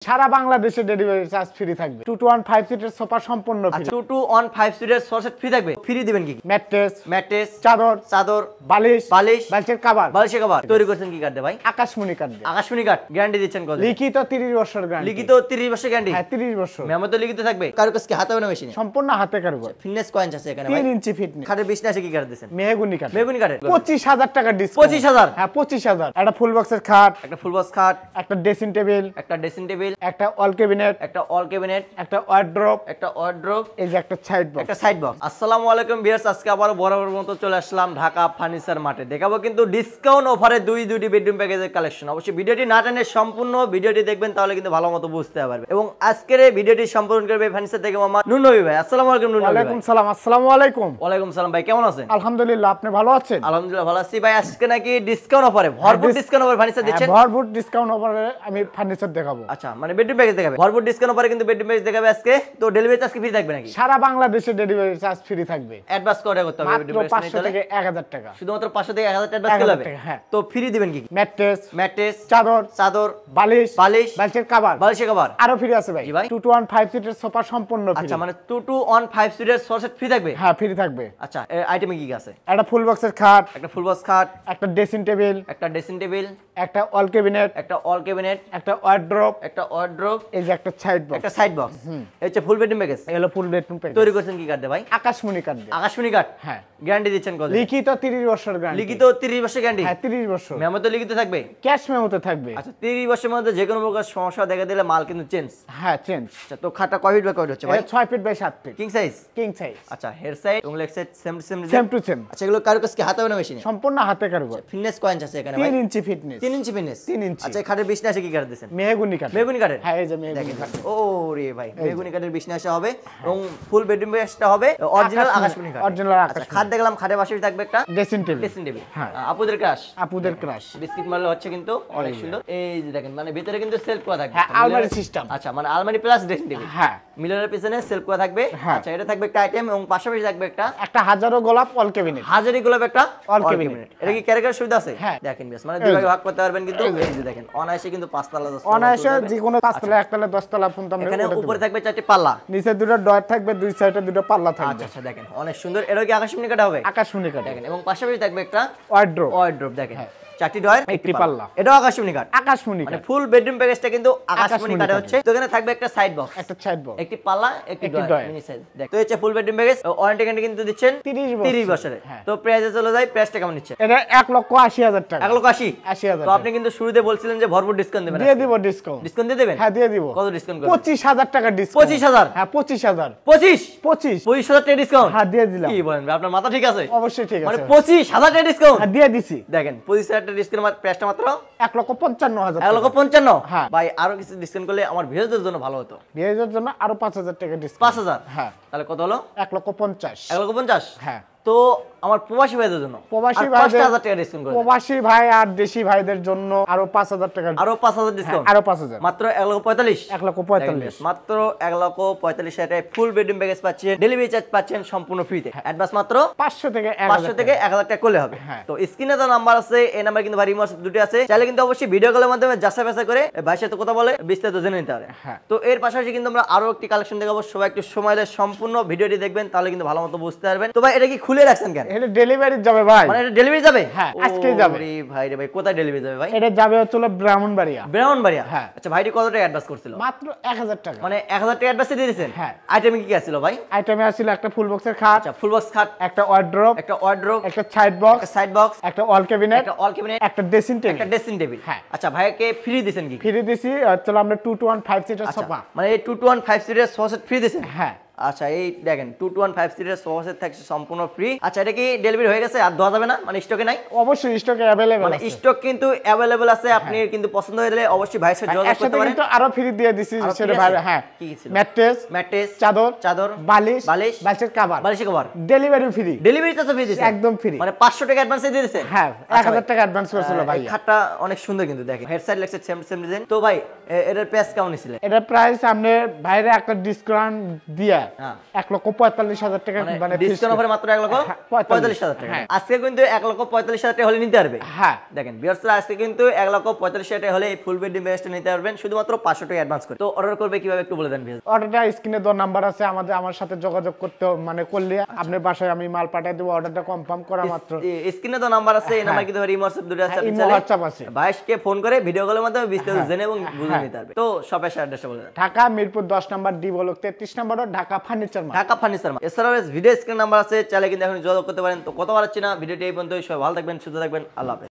সারা বাংলাদেশে delivery charge free থাকবে। 2 to 1 5 সিটের সোফা সম্পূর্ণ ফ্রি। 2 to 1 5 সিটের সোফা সেট ফ্রি থাকবে। ফ্রি দিবেন কি? ম্যাট্রেস, চাদর, বালিশ, বালিশের কভার তৈরি করছেন কি কার্ডে ভাই? আকাশমণি কার্ড। আকাশমণি কার্ড গ্যারান্টি দিচ্ছেন কত? লিখিত 30 বছর গ্যারান্টি। লিখিত 30 বছর গ্যারান্টি? হ্যাঁ 30 বছর। মেমো তো লিখিত থাকবে। কারুকাজ কি হাতে হবে না মেশিনে? সম্পূর্ণ হাতে কারুকাজ। ফিটনেস কয়েন আছে এখানে ভাই। 3 ইঞ্চি ফিটনেস। খাটের বিছনা আছে কি কার্ড দিবেন? Mahogany card. মেহগনি কার্ড 25000 টাকা ডিসকাউন্ট। 25000? হ্যাঁ 25000। একটা ফুল বক্সের খাট, একটা ফুল বক্স খাট, একটা ড্রেসিং টেবিল, একটা অল ক্যাবিনেট, একটা অল ক্যাবিনেট, একটা ওয়ার্ড্রপ, এই যে একটা সাইড বক্স, আসসালামু আলাইকুম ভিউয়ার্স, আজকে আবার বরাবর মতো চলে আসলাম ঢাকা ফার্নিচার মার্টে। দেখাবো কিন্তু ডিসকাউন্ট অফারে দুটি বেডরুম প্যাকেজের কালেকশন। অবশ্যই ভিডিওটি না টেনে সম্পূর্ণ ভিডিওটি দেখবেন, তাহলে কিন্তু ভালো মতো বুঝতে পারবে। এবং আজকের এই ভিডিওটি সম্পূর্ণ করবে ফার্নিচার থেকে মামা নুন নবী ভাই। আসসালামু আলাইকুম নুন নবী ভাই। ওয়ালাইকুম সালাম। আসসালামু আলাইকুম। ওয়ালাইকুম সালাম ভাই, কেমন আছেন? আলহামদুলিল্লাহ, আপনি ভালো আছেন? আলহামদুলিল্লাহ ভালো আছি ভাই। আজকে নাকি ডিসকাউন্ট অফারে ভরপুর ডিসকাউন্ট অফারে ফার্নিচার দিচ্ছেন? ভরপুর ডিসকাউন্ট অফারে আমি ফার্নিচার দেখাবো। আচ্ছা, মানে বেডরুম প্যাকেজ দেখাবে। ভরপুর ডিসকাউন্ট অফারে কিন্তু বেডরুম প্যাকেজ দেখাবে আজকে। তো ডেলিভারি চার্জ কি ফ্রি থাকবে নাকি? সারা বাংলাদেশে ডেলিভারি চার্জ ফ্রি থাকবে। অ্যাডভান্স করে করতে হবে বেডরুম প্যাকেজ 500 থেকে 1000 টাকা। শুধুমাত্র 500 থেকে 1000 অ্যাডভান্স করলে হবে। হ্যাঁ। তো ফ্রি দিবেন কি? ম্যাট্রেস, চাদর, বালিশের কভার আরো ফ্রি আছে ভাই। 2 to 1 5 সিটের সোফা সম্পূর্ণ ফ্রি। আচ্ছা, মানে 2 to 1 5 সিটের সোফা সেট ফ্রি থাকবে? হ্যাঁ ফ্রি থাকবে। আচ্ছা, আইটেমে কি কি আছে? একটা ফুল বক্সের খাট, একটা ড্রেসিং টেবিল, একটা অল ক্যাবিনেট, একটা ওয়ার্ড্রপ, এই যে একটা সাইড বক্স, এই হচ্ছে ফুল বেডরুম প্যাকেজ। এগুলো ফুল বেডরুম প্যাকেজ। তৈরি করছেন কি কার্ডে ভাই? আকাশমণি কার্ড। আকাশমণি কার্ড? হ্যাঁ। গ্যারান্টি দিচ্ছেন কত? লিখিত 30 বছর গ্যারান্টি। লিখিত 30 বছর গ্যারান্টি? হ্যাঁ 30 বছর। মেমো তো লিখিত থাকবে? ক্যাশ মেমোতে থাকবে। আচ্ছা, 30 বছরের মধ্যে যে কোনো প্রকার সমস্যা দেখা দিলে মাল কিন্তু চেঞ্জ? হ্যাঁ চেঞ্জ। আচ্ছা, তো খাটটা কয় ফিট বাই কয় ফিট হচ্ছে ভাই? 6 feet by 7 feet. King size? আচ্ছা, হেড সাইড এবং leg side same to same. আচ্ছা, এগুলো কারুকাজ কি হাতে হবে না মেশিনে? সম্পূর্ণ হাতে কারুকাজ। ফিটনেস কয়েন আছে এখানে ভাই? 3 ইঞ্চি ফিটনেস। 3 ইঞ্চি ফিটনেস? 3 ইঞ্চি। আচ্ছা, খাটের বিছনা আছে কি কার্ড দিবেন? Mahogany card. হ্যাঁ, এই যে মেহগনি কার্ড। ওরে ভাই, মেহগনি কার্ডের বিছনা আসা হবে এবং ফুল বেডরুম প্যাকেজটা হবে অরিজিনাল আকাশমণি কার্ড। আচ্ছা, খাট দেখলাম, খাটের পাশে থাকবে একটা ড্রেসিং টেবিল। হ্যাঁ, আপুদের ক্রাশ বিস্কিট মারলে হচ্ছে কিন্তু অনেক সুন্দর। এই যে দেখেন, মানে ভিতরে কিন্তু সেলফ করা থাকবে। হ্যাঁ, আলমারি সিস্টেম। আচ্ছা, মানে আলমারি প্লাস ড্রেসিং টেবিল। হ্যাঁ, মিররের পিছনে সেলফ করা থাকবে। আচ্ছা, এটা থাকবে একটা আইটেম এবং পাশাপাশি থাকবে একটা হাজারো গোলাপ অল ক্যাবিনেট। হাজারি গোলাপ একটা অল ক্যাবিনেট। এটা কি ক্যারেক্টার সুবিধা আছে? হ্যাঁ। দেখেন বেশ, মানে দুই ভাগে ভাগ করতে পারবেন কিন্তু। এই যে দেখেন, অনায়াসে কিন্তু 5 তলা 10 তলা অনায়াসে যে কোনো 5 তলা 1 তলা 10 তলা ফোন আমরা এখানে উপরে থাকবে 4টি পাল্লা, নিচে দুটো ডয়ার থাকবে, দুই সাইডে দুটো পাল্লা থাকবে। আচ্ছা দেখেন, অনেক সুন্দর। এটা কি আকাশমণি কাটা হবে? আকাশমণি কাটা দেখেন, এবং পাশাপাশি থাকবে একটা ওয়ার্ড্রপ দেখেন, 4টি ডয়ার, 1টি পাল্লা। এটাও আকাশমণি কাট। মানে ফুল বেডরুম প্যাকেজটা কিন্তু আকাশমণি কাটে হচ্ছে। তো এখানে থাকবে একটা সাইড বক্স, একটি পাল্লা, একটি ডয়ার মিনি সাইজ। দেখো, তো হচ্ছে full bedroom package. Warranty guarantee কিন্তু দিচ্ছেন 30 বছরের। তো প্রাইসে চলে যায়, প্রাইসটা কেমন নিচ্ছে? এটা 1,80,000 টাকা। 1,80,000। তো আপনি কিন্তু শুরুতে বলছিলেন যে ভরপুর ডিসকাউন্ট দিবেন। দিয়ে দিব ডিসকাউন্ট। ডিসকাউন্ট দিয়ে দিবেন? হ্যাঁ দিয়ে দিব। কত ডিসকাউন্ট করবেন? 25,000 টাকা ডিসকাউন্ট। 25,000? হ্যাঁ 25,000। 25,000 টাকা ডিসকাউন্ট? হ্যাঁ দিয়ে দিলাম। কি বলেন, আপনার মাথা ঠিক আছে? অবশ্যই ঠিক আছে। মানে 25,000 টাকা ডিসকাউন্ট? হ্যাঁ দিয়ে দিছি। দেখেন, 25,000 টাকা ডিসকাউন্ট, প্রাইসটা মাত্র 1,55,000। 1,55,000? হ্যাঁ ভাই, আরো কিছু ডিসকাউন্ট করলে আমার ভিউয়ারদের জন্য ভালো হতো। ভিউয়ারদের জন্য আরো 5,000 টাকা ডিসকাউন্ট। 5,000? হ্যাঁ। তাহলে কত হলো? 1,50,000। 1,50,000? হ্যাঁ। তো আমার প্রবাসী ভাইদের জন্য প্রবাসী ভাইদের 5,000 টাকা ডিসকাউন্ট করে। প্রবাসী ভাই আর দেশি ভাইদের জন্য আরো 5,000 টাকা। আরো 5,000 ডিসকাউন্ট? আরো 5,000। মাত্র 1,45,000? 1,45,000। মাত্র 1,45,000 টাকায় ফুল বেডরুম প্যাকেজ পাচ্ছেন। ডেলিভারি চার্জ পাচ্ছেন সম্পূর্ণ ফ্রিতে। অ্যাডভান্স মাত্র 500 থেকে 1,000 টাকা করলে হবে। তো স্ক্রিনে তো নাম্বার আছে, এই নাম্বার কিন্তু ভাই রিমোট দুটো আছে, চাইলে কিন্তু অবশ্যই ভিডিও কলের মাধ্যমে যাচাই বাছাই করে ভাইয়ের সাথে কথা বলে বিস্তারিত জেনে নিতে পারে। তো এর পাশাপাশি কিন্তু আমরা আরো একটি কালেকশন দেখাবো। সবাই একটু সময় দিয়ে সম্পূর্ণ ভিডিওটি দেখবেন, তাহলে কিন্তু ভালো মতো বুঝতে পারবেন। তো ভাই, এটা কি খুলে রাখছেন কেন? এটা ডেলিভারি যাবে ভাই। মানে এটা ডেলিভারি যাবে? হ্যাঁ, আজকেই যাবে। ওরে ভাই রে ভাই, কোথায় ডেলিভারি যাবে ভাই? এটা যাবে হচ্ছে ব্রাহ্মণবাড়িয়া। হ্যাঁ। আচ্ছা, ভাইটি কত টাকা অ্যাডভান্স করছিল? মাত্র 1,000 টাকা। মানে 1,000 টাকা অ্যাডভান্স দিয়ে দিয়েছেন? হ্যাঁ। আইটেমে কি কি ছিল ভাই? আইটেমে ছিল একটা ফুল বক্সের খাট, আচ্ছা, ফুল বক্স খাট, একটা ওয়ার্ড্রপ, একটা সাইড বক্স, একটা অল ক্যাবিনেট, একটা ড্রেসিং টেবিল। হ্যাঁ। আচ্ছা, ভাইকে ফ্রি দিবেন কি? ফ্রি দিছি হচ্ছে আমরা 2 to 1 5 সিটার সোফা। মানে এই 2 to 1 5 সিটের সোফা সেট ফ্রি দিবেন? হ্যাঁ। আচ্ছা, এই দেখেন 2 to 1 5 সিটের সোফা সেট থাকছে সম্পূর্ণ ফ্রি। আচ্ছা, এটা কি ডেলিভারি হয়ে গেছে? আর দেওয়া যাবে না? মানে স্টকে নাই? অবশ্যই স্টকে अवेलेबल মানে আছে। স্টক কিন্তু अवेलेबल আছে। আপনি কিন্তু পছন্দ হলে অবশ্যই ভাইয়ের সাথে যোগাযোগ করতে পারেন। কিন্তু আরো ফ্রি দিয়ে দিছি সেটা ভাই। হ্যাঁ, কি ছিল? ম্যাট্রেস, চাদর, বালিশের cover delivery free. Delivery charge free দিছেন? একদম ফ্রি। মানে 500 টাকা অ্যাডভান্স দিয়ে দিয়েছেন? হ্যাঁ, 1,000 টাকা অ্যাডভান্স করেছিল ভাই। খাটটা অনেক সুন্দর কিন্তু দেখেন, head side legs same design. তো ভাই, এটার প্রাইস কেমন ছিল? এটার প্রাইস আমরা ভাইরে একটা ডিসকাউন্ট দিয়া 1,45,000 টাকা মানে ডিসকাউন্ট অফারে মাত্র 1,45,000 টাকা। আজকে কিন্তু 1,45,000 টাকা হলে নিতে পারবে। হ্যাঁ দেখেন ভিউয়ার্সরা আজকে কিন্তু 1,45,000 টাকা হলে এই ফুল বেড ম্যাচটা নিতে পারবেন শুধুমাত্র 500 টাকা অ্যাডভান্স করে। তো অর্ডার করবে কিভাবে একটু বলে দেন ভিউয়ার্স। অর্ডারটা স্ক্রিনে দেওয়া নাম্বার আছে, আমার সাথে যোগাযোগ করতে মানে করলে আপনার বাসায় আমি মাল পাঠিয়ে দেব। অর্ডারটা কনফার্ম করা মাত্র স্ক্রিনে দেওয়া নাম্বার আছে, এই নাম্বার কিন্তু ইমো হোয়াটসঅ্যাপ দুটো আছে, ইমো হোয়াটসঅ্যাপ আছে। ভাইসকে ফোন করে ভিডিও কলের মাধ্যমে বিস্তারিত জেনে এবং বুঝে নিতে পারবে। তো শপের অ্যাড্রেসটা বলে দেন। Dhaka Mirpur 10 number, D block 33 number, Dhaka Furniture Mart. Dhaka Furniture Mart. এছাড়াও ভিডিও স্ক্রিন নাম্বার আছে, চাইলে কিন্তু এখন যোগাযোগ করতে পারেন। তো কত বার হচ্ছে না, ভিডিওটি এই পর্যন্তই। সবাই ভালো থাকবেন, সুস্থ থাকবেন, আল্লাহ হাফেজ।